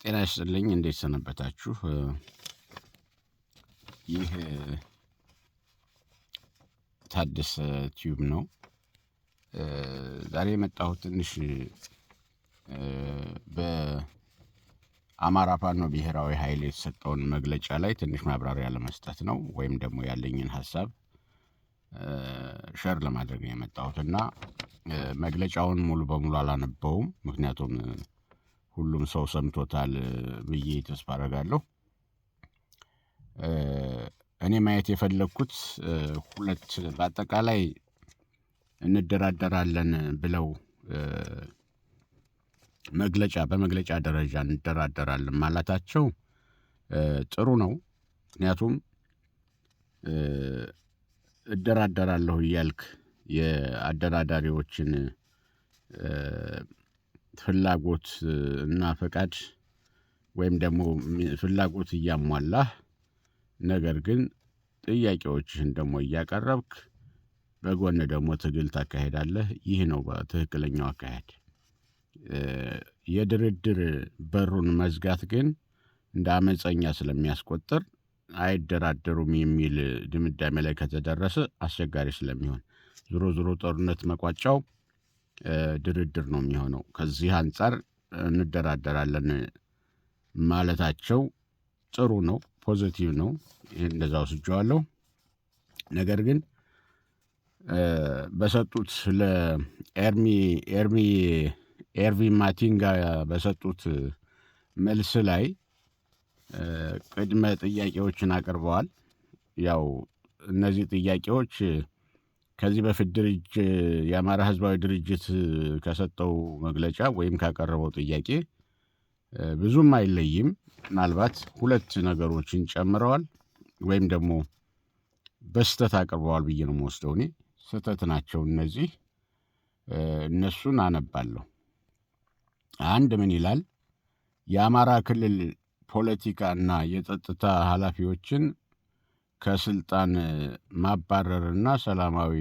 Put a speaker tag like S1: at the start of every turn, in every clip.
S1: ጤና ይስጥልኝ እንዴት ሰነበታችሁ? ይህ ታደሰ ቲዩብ ነው። ዛሬ የመጣሁት ትንሽ በአማራ ፋኖ ብሔራዊ ኃይል የተሰጠውን መግለጫ ላይ ትንሽ ማብራሪያ ለመስጠት ነው፣ ወይም ደግሞ ያለኝን ሀሳብ ሸር ለማድረግ ነው የመጣሁት እና መግለጫውን ሙሉ በሙሉ አላነበውም፣ ምክንያቱም ሁሉም ሰው ሰምቶታል ብዬ ተስፋ አደርጋለሁ። እኔ ማየት የፈለኩት ሁለት በአጠቃላይ እንደራደራለን ብለው በመግለጫ ደረጃ እንደራደራለን ማለታቸው ጥሩ ነው። ምክንያቱም እደራደራለሁ እያልክ የአደራዳሪዎችን ፍላጎት እና ፈቃድ ወይም ደግሞ ፍላጎት እያሟላህ ነገር ግን ጥያቄዎችህን ደግሞ እያቀረብክ በጎን ደግሞ ትግል ታካሄዳለህ። ይህ ነው በትክክለኛው አካሄድ። የድርድር በሩን መዝጋት ግን እንደ አመፀኛ ስለሚያስቆጥር አይደራደሩም የሚል ድምዳሜ ላይ ከተደረሰ አስቸጋሪ ስለሚሆን ዞሮ ጦርነት መቋጫው ድርድር ነው የሚሆነው። ከዚህ አንፃር እንደራደራለን ማለታቸው ጥሩ ነው፣ ፖዚቲቭ ነው። ይሄን እንደዛ ወስጄዋለሁ። ነገር ግን በሰጡት ኤርቪን ማቲንጋ በሰጡት መልስ ላይ ቅድመ ጥያቄዎችን አቅርበዋል። ያው እነዚህ ጥያቄዎች ከዚህ በፊት የአማራ ህዝባዊ ድርጅት ከሰጠው መግለጫ ወይም ካቀረበው ጥያቄ ብዙም አይለይም። ምናልባት ሁለት ነገሮችን ጨምረዋል ወይም ደግሞ በስተት አቅርበዋል ብዬ ነው የምወስደው። እኔ ስህተት ናቸው እነዚህ። እነሱን አነባለሁ። አንድ ምን ይላል? የአማራ ክልል ፖለቲካና የጸጥታ ኃላፊዎችን ከስልጣን ማባረርና ሰላማዊ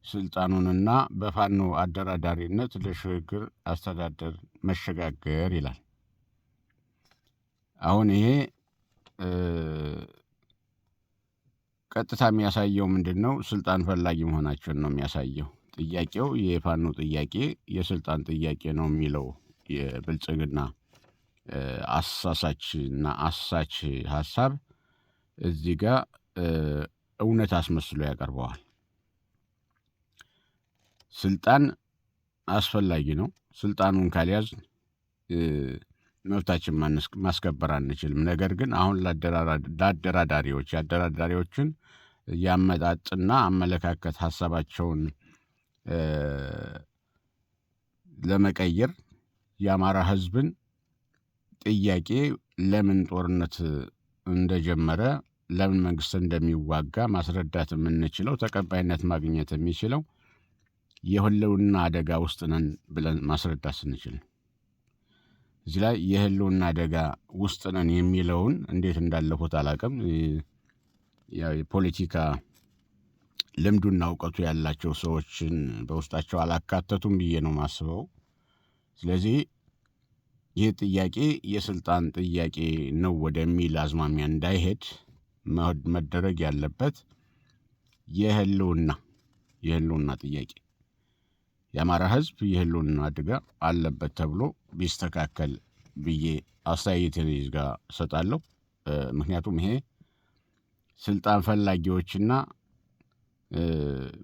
S1: ስልጣኑንና በፋኖ አደራዳሪነት ለሽግግር አስተዳደር መሸጋገር ይላል። አሁን ይሄ ቀጥታ የሚያሳየው ምንድነው? ስልጣን ፈላጊ መሆናቸውን ነው የሚያሳየው። ጥያቄው የፋኖ ጥያቄ የስልጣን ጥያቄ ነው የሚለው የብልጽግና አሳሳችና አሳች ሀሳብ እዚህ ጋር እውነት አስመስሎ ያቀርበዋል። ስልጣን አስፈላጊ ነው። ስልጣኑን ካልያዝ መብታችን ማስከበር አንችልም። ነገር ግን አሁን ለአደራዳሪዎችን ያመጣጥና አመለካከት ሀሳባቸውን ለመቀየር የአማራ ህዝብን ጥያቄ ለምን ጦርነት እንደጀመረ ለምን መንግስት እንደሚዋጋ ማስረዳት የምንችለው ተቀባይነት ማግኘት የሚችለው የህልውና አደጋ ውስጥ ነን ብለን ማስረዳት ስንችል። እዚህ ላይ የህልውና አደጋ ውስጥ ነን የሚለውን እንዴት እንዳለፉት አላውቅም። የፖለቲካ ልምዱና እውቀቱ ያላቸው ሰዎችን በውስጣቸው አላካተቱም ብዬ ነው የማስበው። ስለዚህ ይህ ጥያቄ የስልጣን ጥያቄ ነው ወደሚል አዝማሚያ እንዳይሄድ መደረግ ያለበት የህልውና ጥያቄ የአማራ ህዝብ የህልውና አደጋ አለበት ተብሎ ቢስተካከል ብዬ አስተያየቴን እዚህ ጋር እሰጣለሁ። ምክንያቱም ይሄ ስልጣን ፈላጊዎችና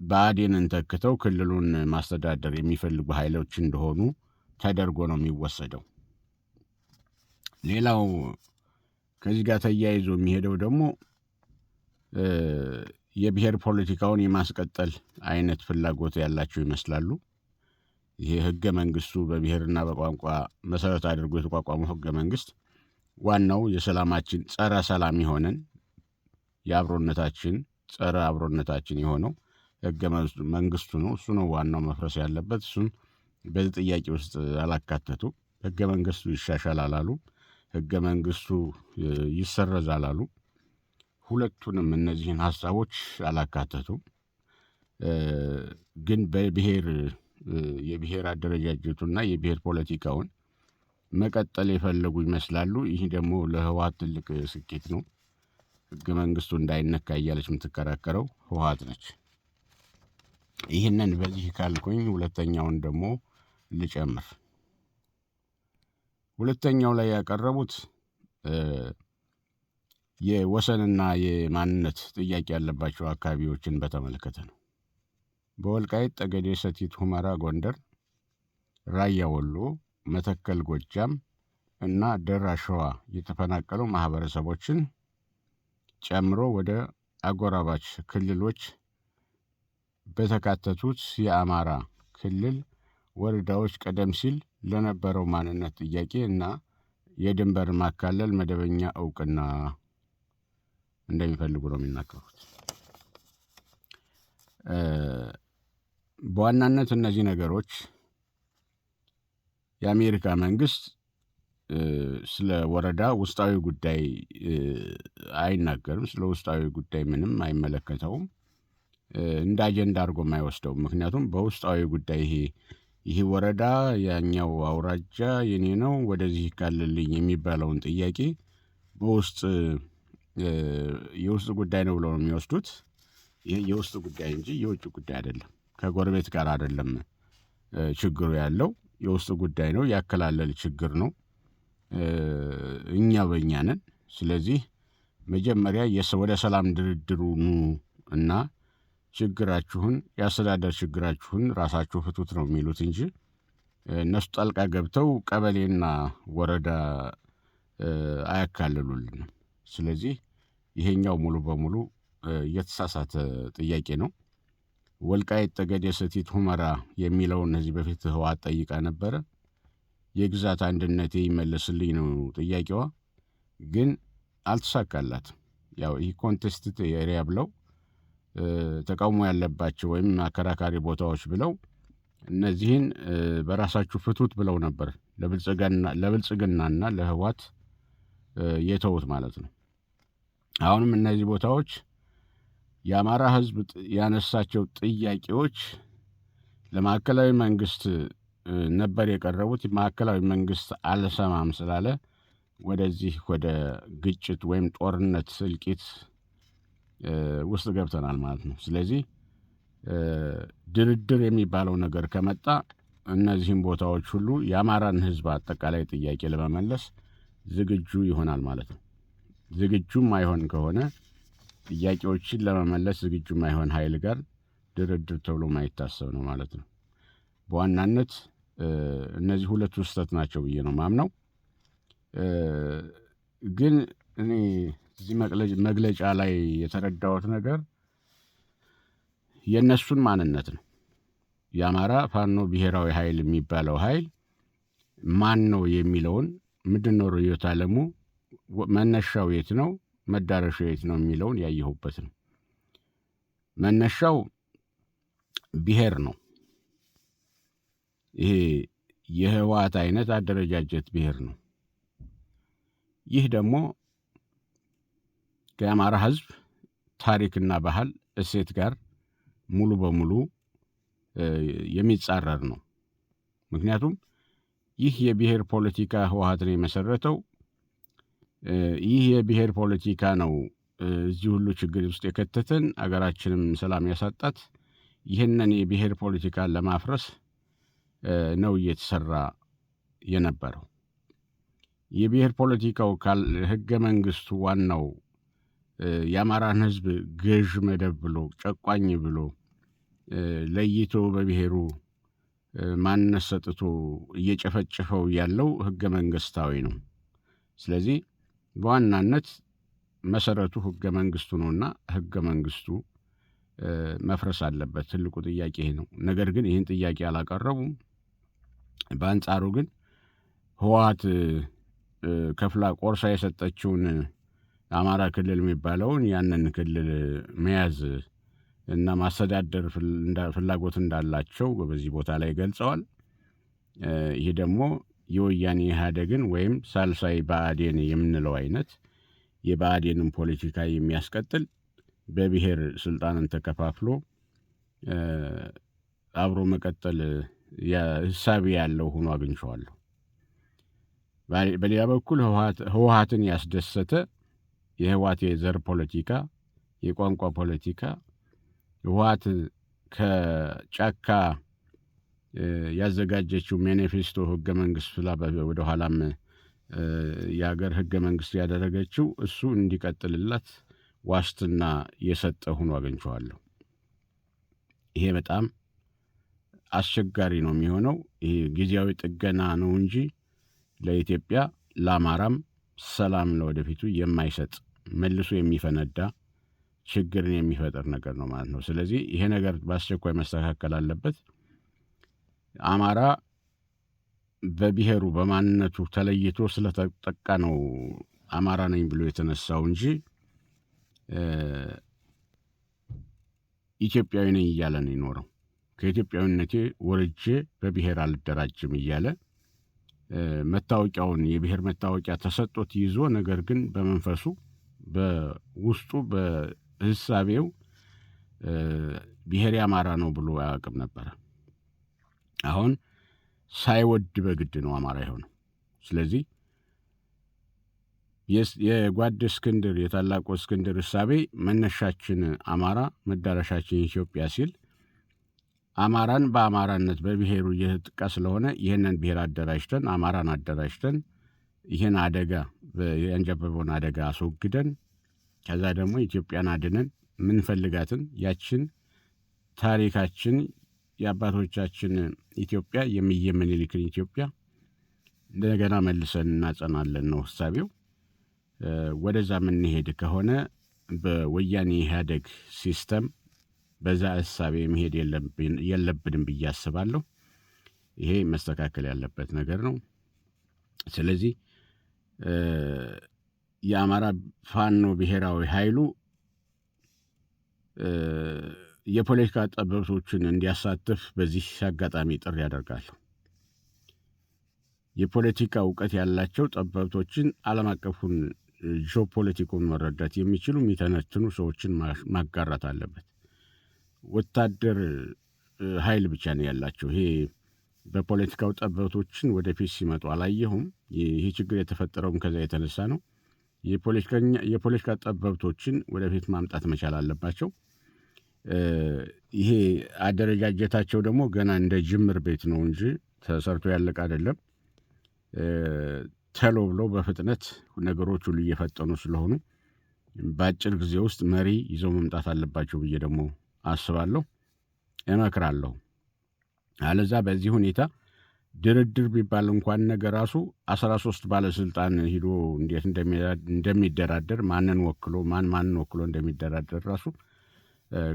S1: ብአዴንን ተክተው ክልሉን ማስተዳደር የሚፈልጉ ኃይሎች እንደሆኑ ተደርጎ ነው የሚወሰደው። ሌላው ከዚህ ጋር ተያይዞ የሚሄደው ደግሞ የብሔር ፖለቲካውን የማስቀጠል አይነት ፍላጎት ያላቸው ይመስላሉ። ይሄ ህገ መንግስቱ በብሔርና በቋንቋ መሰረት አድርጎ የተቋቋመው ህገ መንግስት ዋናው የሰላማችን ጸረ ሰላም የሆነን የአብሮነታችን ጸረ አብሮነታችን የሆነው ህገ መንግስቱ ነው። እሱ ነው ዋናው መፍረስ ያለበት። እሱን በዚህ ጥያቄ ውስጥ አላካተቱ። ህገ መንግስቱ ይሻሻል አላሉ። ህገ መንግስቱ ይሰረዝ አላሉ። ሁለቱንም እነዚህን ሀሳቦች አላካተቱም። ግን የብሔር አደረጃጀቱና የብሔር ፖለቲካውን መቀጠል የፈለጉ ይመስላሉ። ይህ ደግሞ ለህወሓት ትልቅ ስኬት ነው። ህገ መንግስቱ እንዳይነካ እያለች የምትከራከረው ህወሓት ነች። ይህንን በዚህ ካልኩኝ ሁለተኛውን ደግሞ ልጨምር። ሁለተኛው ላይ ያቀረቡት የወሰንና የማንነት ጥያቄ ያለባቸው አካባቢዎችን በተመለከተ ነው። በወልቃይት ጠገዴ፣ ሰቲት ሁመራ፣ ጎንደር፣ ራያ ወሎ፣ መተከል ጎጃም እና ደራ ሸዋ የተፈናቀሉ ማህበረሰቦችን ጨምሮ ወደ አጎራባች ክልሎች በተካተቱት የአማራ ክልል ወረዳዎች ቀደም ሲል ለነበረው ማንነት ጥያቄ እና የድንበር ማካለል መደበኛ እውቅና እንደሚፈልጉ ነው የሚናገሩት። በዋናነት እነዚህ ነገሮች የአሜሪካ መንግስት ስለ ወረዳ ውስጣዊ ጉዳይ አይናገርም። ስለ ውስጣዊ ጉዳይ ምንም አይመለከተውም። እንደ አጀንዳ አድርጎ የማይወስደውም። ምክንያቱም በውስጣዊ ጉዳይ ይሄ ወረዳ ያኛው አውራጃ የኔ ነው ወደዚህ ይካለልኝ የሚባለውን ጥያቄ በውስጥ የውስጥ ጉዳይ ነው ብለው ነው የሚወስዱት። ይሄ የውስጥ ጉዳይ እንጂ የውጭ ጉዳይ አይደለም። ከጎረቤት ጋር አይደለም ችግሩ ያለው፣ የውስጥ ጉዳይ ነው። ያከላለል ችግር ነው። እኛ በእኛ ነን። ስለዚህ መጀመሪያ ወደ ሰላም ድርድሩ ኑ እና ችግራችሁን የአስተዳደር ችግራችሁን ራሳችሁ ፍቱት ነው የሚሉት እንጂ እነሱ ጣልቃ ገብተው ቀበሌና ወረዳ አያካልሉልንም። ስለዚህ ይሄኛው ሙሉ በሙሉ የተሳሳተ ጥያቄ ነው። ወልቃይት ጠገዴ፣ ሰቲት ሁመራ የሚለውን ከዚህ በፊት ህወሓት ጠይቃ ነበረ። የግዛት አንድነቴ ይመለስልኝ ነው ጥያቄዋ፣ ግን አልተሳካላትም። ያው ይህ ኮንቴስትድ ኤሪያ ብለው ተቃውሞ ያለባቸው ወይም አከራካሪ ቦታዎች ብለው እነዚህን በራሳችሁ ፍቱት ብለው ነበር ለብልጽግናና ለህወሓት የተውት ማለት ነው። አሁንም እነዚህ ቦታዎች የአማራ ህዝብ ያነሳቸው ጥያቄዎች ለማዕከላዊ መንግስት ነበር የቀረቡት። ማዕከላዊ መንግስት አልሰማም ስላለ ወደዚህ ወደ ግጭት ወይም ጦርነት እልቂት ውስጥ ገብተናል ማለት ነው። ስለዚህ ድርድር የሚባለው ነገር ከመጣ እነዚህም ቦታዎች ሁሉ የአማራን ህዝብ አጠቃላይ ጥያቄ ለመመለስ ዝግጁ ይሆናል ማለት ነው። ዝግጁም አይሆን ከሆነ ጥያቄዎችን ለመመለስ ዝግጁ ማይሆን ኃይል ጋር ድርድር ተብሎ ማይታሰብ ነው ማለት ነው። በዋናነት እነዚህ ሁለቱ ስህተት ናቸው ብዬ ነው ማምነው። ግን እኔ እዚህ መግለጫ ላይ የተረዳሁት ነገር የእነሱን ማንነት ነው። የአማራ ፋኖ ብሔራዊ ኃይል የሚባለው ኃይል ማን ነው የሚለውን ምንድን ነው ርዕዮተ ዓለሙ፣ መነሻው የት ነው፣ መዳረሻው የት ነው የሚለውን ያየሁበት ነው። መነሻው ብሔር ነው። ይሄ የህወሓት አይነት አደረጃጀት ብሔር ነው። ይህ ደግሞ ከአማራ ህዝብ ታሪክና ባህል እሴት ጋር ሙሉ በሙሉ የሚጻረር ነው። ምክንያቱም ይህ የብሔር ፖለቲካ ህወሓትን የመሰረተው ይህ የብሔር ፖለቲካ ነው እዚህ ሁሉ ችግር ውስጥ የከተተን፣ አገራችንም ሰላም ያሳጣት። ይህንን የብሔር ፖለቲካ ለማፍረስ ነው እየተሰራ የነበረው። የብሔር ፖለቲካው ህገ መንግስቱ ዋናው የአማራን ህዝብ ገዥ መደብ ብሎ ጨቋኝ ብሎ ለይቶ በብሔሩ ማንነት ሰጥቶ እየጨፈጨፈው ያለው ህገ መንግስታዊ ነው። ስለዚህ በዋናነት መሰረቱ ህገ መንግስቱ ነውና ህገ መንግስቱ መፍረስ አለበት። ትልቁ ጥያቄ ይሄ ነው። ነገር ግን ይህን ጥያቄ አላቀረቡም። በአንጻሩ ግን ህወሓት ከፍላ ቆርሳ የሰጠችውን አማራ ክልል የሚባለውን ያንን ክልል መያዝ እና ማስተዳደር ፍላጎት እንዳላቸው በዚህ ቦታ ላይ ገልጸዋል። ይሄ ደግሞ የወያኔ ኢህአዴግን ወይም ሳልሳይ ብአዴን የምንለው አይነት የብአዴንን ፖለቲካ የሚያስቀጥል በብሔር ስልጣንን ተከፋፍሎ አብሮ መቀጠል ህሳቤ ያለው ሆኖ አግኝቼዋለሁ። በሌላ በኩል ህወሓትን ያስደሰተ የህወሓት የዘር ፖለቲካ፣ የቋንቋ ፖለቲካ ህወሓት ከጫካ ያዘጋጀችው ማኒፌስቶ ህገ መንግስት ብላ ወደ ኋላም የሀገር ህገ መንግስት ያደረገችው እሱ እንዲቀጥልላት ዋስትና የሰጠ ሆኖ አግኝቼዋለሁ። ይሄ በጣም አስቸጋሪ ነው የሚሆነው። ይሄ ጊዜያዊ ጥገና ነው እንጂ ለኢትዮጵያ ለአማራም ሰላም ለወደፊቱ የማይሰጥ መልሶ የሚፈነዳ ችግርን የሚፈጥር ነገር ነው ማለት ነው። ስለዚህ ይሄ ነገር በአስቸኳይ መስተካከል አለበት። አማራ በብሔሩ በማንነቱ ተለይቶ ስለተጠቃ ነው አማራ ነኝ ብሎ የተነሳው እንጂ ኢትዮጵያዊ ነኝ እያለ ነው የኖረው። ከኢትዮጵያዊነቴ ወርጄ በብሔር አልደራጅም እያለ መታወቂያውን የብሔር መታወቂያ ተሰጥቶት ይዞ ነገር ግን በመንፈሱ በውስጡ በህሳቤው ብሔር አማራ ነው ብሎ አያውቅም ነበረ። አሁን ሳይወድ በግድ ነው አማራ የሆነው። ስለዚህ የጓድ እስክንድር የታላቁ እስክንድር ህሳቤ መነሻችን አማራ መዳረሻችን ኢትዮጵያ ሲል አማራን በአማራነት በብሔሩ እየተጠቃ ስለሆነ ይህንን ብሔር አደራጅተን አማራን አደራጅተን ይህን አደጋ ያንጀበበውን አደጋ አስወግደን ከዛ ደግሞ ኢትዮጵያን አድነን ምንፈልጋትን ያችን ታሪካችን የአባቶቻችን ኢትዮጵያ የእምዬ ምኒልክን ኢትዮጵያ እንደገና መልሰን እናጸናለን ነው ህሳቤው። ወደዛ የምንሄድ ከሆነ በወያኔ ኢህአዴግ ሲስተም በዛ ህሳቤ መሄድ የለብንም ብዬ አስባለሁ። ይሄ መስተካከል ያለበት ነገር ነው። ስለዚህ የአማራ ፋኖ ብሔራዊ ኃይሉ የፖለቲካ ጠበብቶችን እንዲያሳትፍ በዚህ አጋጣሚ ጥሪ ያደርጋለሁ። የፖለቲካ እውቀት ያላቸው ጠበብቶችን ዓለም አቀፉን ጂኦፖለቲኩን መረዳት የሚችሉ የሚተነትኑ ሰዎችን ማጋራት አለበት። ወታደር ኃይል ብቻ ነው ያላቸው። ይሄ በፖለቲካው ጠበብቶችን ወደፊት ሲመጡ አላየሁም። ይሄ ችግር የተፈጠረውም ከዛ የተነሳ ነው። የፖለቲካ ጠበብቶችን ወደፊት ማምጣት መቻል አለባቸው። ይሄ አደረጃጀታቸው ደግሞ ገና እንደ ጅምር ቤት ነው እንጂ ተሰርቶ ያለቀ አይደለም። ተሎ ብሎ በፍጥነት ነገሮች ሁሉ እየፈጠኑ ስለሆኑ በአጭር ጊዜ ውስጥ መሪ ይዘው መምጣት አለባቸው ብዬ ደግሞ አስባለሁ፣ እመክራለሁ። አለዛ በዚህ ሁኔታ ድርድር ቢባል እንኳን ነገር ራሱ 13 ባለስልጣን ሂዶ እንዴት እንደሚደራደር ማንን ወክሎ ማንን ወክሎ እንደሚደራደር ራሱ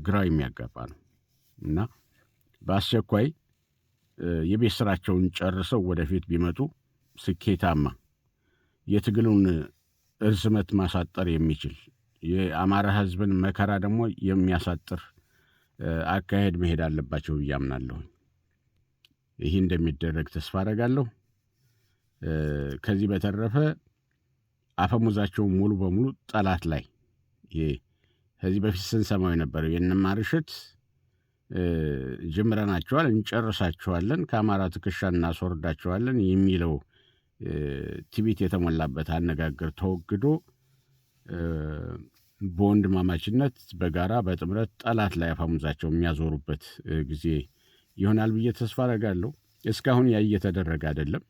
S1: ግራ የሚያጋባ ነው እና በአስቸኳይ የቤት ስራቸውን ጨርሰው ወደፊት ቢመጡ ስኬታማ የትግሉን እርዝመት ማሳጠር የሚችል የአማራ ህዝብን መከራ ደግሞ የሚያሳጥር አካሄድ መሄድ አለባቸው ብዬ አምናለሁ። ይህ እንደሚደረግ ተስፋ አደርጋለሁ። ከዚህ በተረፈ አፈሙዛቸውን ሙሉ በሙሉ ጠላት ላይ ከዚህ በፊት ስንሰማው የነበረው የነማርሸት ጀምረናቸዋል፣ እንጨርሳቸዋለን፣ ከአማራ ትከሻ እናስወርዳቸዋለን የሚለው ትዕቢት የተሞላበት አነጋገር ተወግዶ በወንድማማችነት በጋራ በጥምረት ጠላት ላይ አፈሙዛቸው የሚያዞሩበት ጊዜ ይሆናል ብዬ ተስፋ አደርጋለሁ። እስካሁን ያ እየተደረገ አይደለም።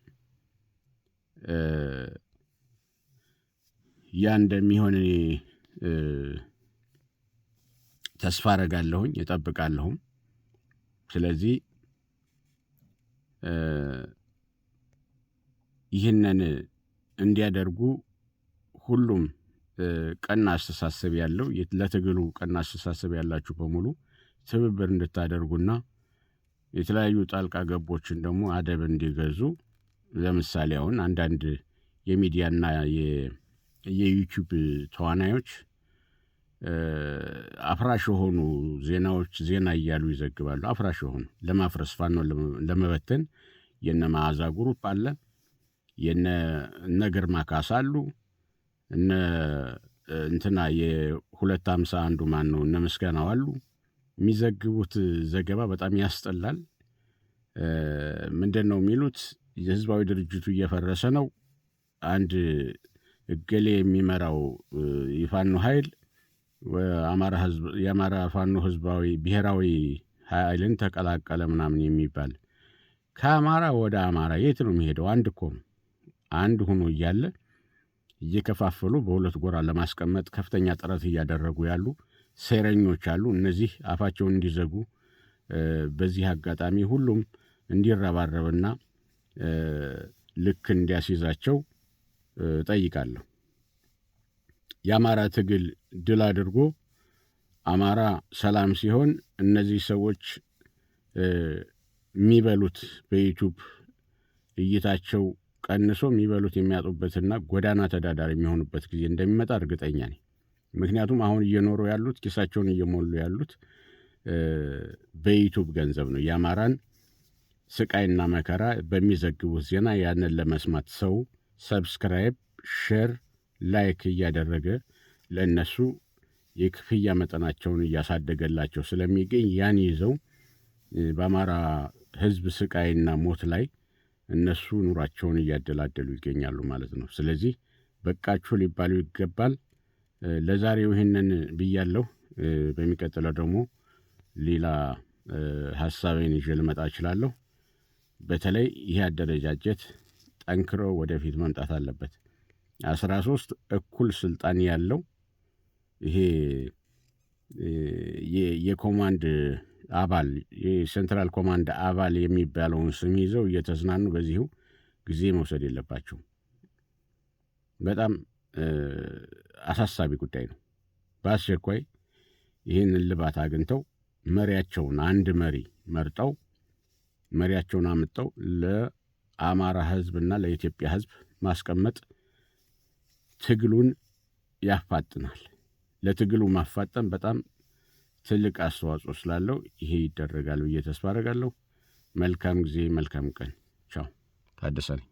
S1: ያ እንደሚሆን ተስፋ አደርጋለሁኝ፣ እጠብቃለሁም። ስለዚህ ይህንን እንዲያደርጉ ሁሉም ቀና አስተሳሰብ ያለው ለትግሉ ቀና አስተሳሰብ ያላችሁ በሙሉ ትብብር እንድታደርጉና የተለያዩ ጣልቃ ገቦችን ደግሞ አደብ እንዲገዙ። ለምሳሌ አሁን አንዳንድ የሚዲያና የዩቲዩብ ተዋናዮች አፍራሽ የሆኑ ዜና እያሉ ይዘግባሉ። አፍራሽ የሆኑ ለማፍረስ ፋኖ ለመበተን የነ መዓዛ ግሩፕ አለ፣ የነ ግርማ ካሳ አሉ፣ እንትና የ251 ማን ነው እነ ምስጋናው አሉ። የሚዘግቡት ዘገባ በጣም ያስጠላል። ምንድን ነው የሚሉት? የህዝባዊ ድርጅቱ እየፈረሰ ነው፣ አንድ እገሌ የሚመራው የፋኖ ኃይል የአማራ ፋኖ ህዝባዊ ብሔራዊ ኃይልን ተቀላቀለ ምናምን የሚባል ከአማራ ወደ አማራ የት ነው የሚሄደው? አንድ እኮ ነው። አንድ ሆኖ እያለ እየከፋፈሉ በሁለት ጎራ ለማስቀመጥ ከፍተኛ ጥረት እያደረጉ ያሉ ሴረኞች አሉ። እነዚህ አፋቸውን እንዲዘጉ በዚህ አጋጣሚ ሁሉም እንዲረባረብና ልክ እንዲያስይዛቸው ጠይቃለሁ። የአማራ ትግል ድል አድርጎ አማራ ሰላም ሲሆን እነዚህ ሰዎች የሚበሉት በዩቲዩብ እይታቸው ቀንሶ የሚበሉት የሚያጡበትና ጎዳና ተዳዳሪ የሚሆኑበት ጊዜ እንደሚመጣ እርግጠኛ ነኝ። ምክንያቱም አሁን እየኖሩ ያሉት ኪሳቸውን እየሞሉ ያሉት በዩቲዩብ ገንዘብ ነው። የአማራን ስቃይና መከራ በሚዘግቡት ዜና ያንን ለመስማት ሰው ሰብስክራይብ፣ ሼር፣ ላይክ እያደረገ ለእነሱ የክፍያ መጠናቸውን እያሳደገላቸው ስለሚገኝ ያን ይዘው በአማራ ህዝብ ስቃይና ሞት ላይ እነሱ ኑሯቸውን እያደላደሉ ይገኛሉ ማለት ነው። ስለዚህ በቃችሁ ሊባሉ ይገባል። ለዛሬው ይህንን ብያለሁ። በሚቀጥለው ደግሞ ሌላ ሐሳቤን ይዤ ልመጣ እችላለሁ። በተለይ ይህ አደረጃጀት ጠንክሮ ወደፊት መምጣት አለበት። 13 እኩል ስልጣን ያለው ይሄ የኮማንድ አባል የሴንትራል ኮማንድ አባል የሚባለውን ስም ይዘው እየተዝናኑ በዚሁ ጊዜ መውሰድ የለባቸውም። በጣም አሳሳቢ ጉዳይ ነው። በአስቸኳይ ይህን እልባት አግኝተው መሪያቸውን አንድ መሪ መርጠው መሪያቸውን አምጠው ለአማራ ህዝብና ለኢትዮጵያ ህዝብ ማስቀመጥ ትግሉን ያፋጥናል። ለትግሉ ማፋጠን በጣም ትልቅ አስተዋጽኦ ስላለው ይሄ ይደረጋል ብዬ ተስፋ አደርጋለሁ። መልካም ጊዜ፣ መልካም ቀን። ቻው። ታደሰ ነኝ።